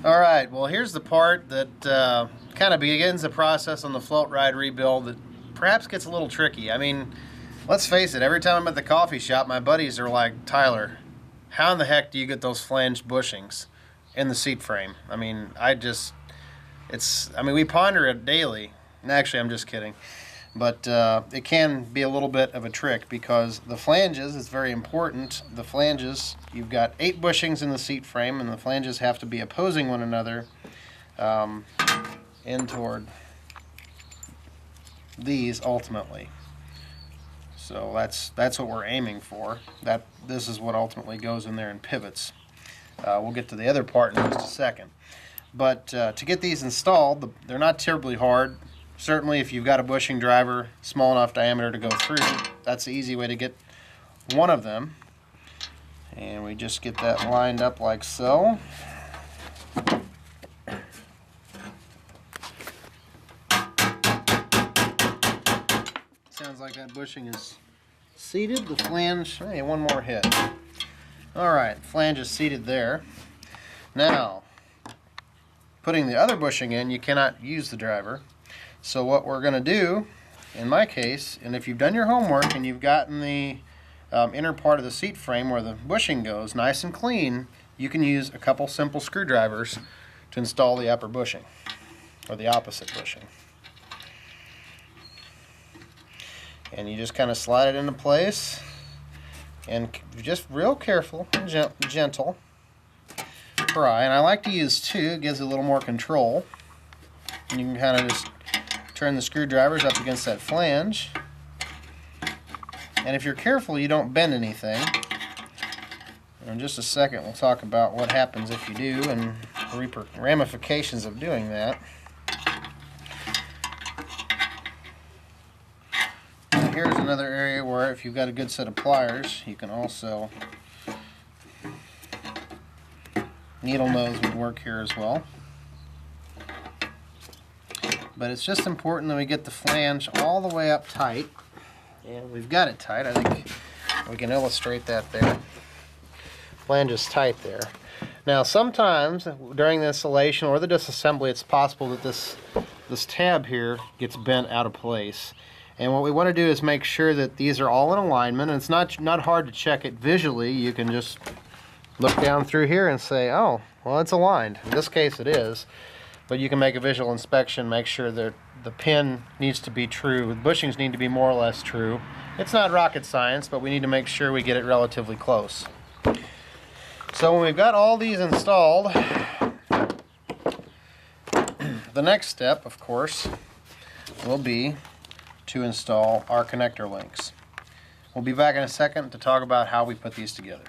Alright, well here's the part that kind of begins the process on the float ride rebuild that perhaps gets a little tricky. I mean, let's face it, every time I'm at the coffee shop, my buddies are like, Tyler, how in the heck do you get those flanged bushings in the seat frame? I mean, we ponder it daily. Actually, I'm just kidding. But it can be a little bit of a trick because the flanges is very important. The flanges, you've got 8 bushings in the seat frame, and the flanges have to be opposing one another in toward these ultimately. So that's what we're aiming for. This is what ultimately goes in there and pivots. We'll get to the other part in just a second. But to get these installed, they're not terribly hard. Certainly if you've got a bushing driver small enough diameter to go through, that's the easy way to get one of them. And we just get that lined up like so. Sounds like that bushing is seated. The flange, hey, one more hit. Alright, flange is seated there. Now, putting the other bushing in, you cannot use the driver. So what we're going to do, in my case, and if you've done your homework and you've gotten the inner part of the seat frame where the bushing goes nice and clean, you can use a couple simple screwdrivers to install the upper bushing, or the opposite bushing. And you just kind of slide it into place, and just real careful and gentle. Pry, and I like to use 2, it gives it a little more control. And you can kind of just turn the screwdrivers up against that flange. And if you're careful, you don't bend anything. In just a second, we'll talk about what happens if you do and the ramifications of doing that. And here's another area where if you've got a good set of pliers, you can also, needle nose would work here as well. But it's just important that we get the flange all the way up tight. And we've got it tight. I think we can illustrate that there. Flange is tight there. Now sometimes during the installation or the disassembly, it's possible that this tab here gets bent out of place. And what we want to do is make sure that these are all in alignment. And it's not hard to check it visually. You can just look down through here and say, oh, well, it's aligned. In this case it is. But you can make a visual inspection, make sure that the pin needs to be true. The bushings need to be more or less true. It's not rocket science, but we need to make sure we get it relatively close. So when we've got all these installed, the next step, of course, will be to install our connector links. We'll be back in a second to talk about how we put these together.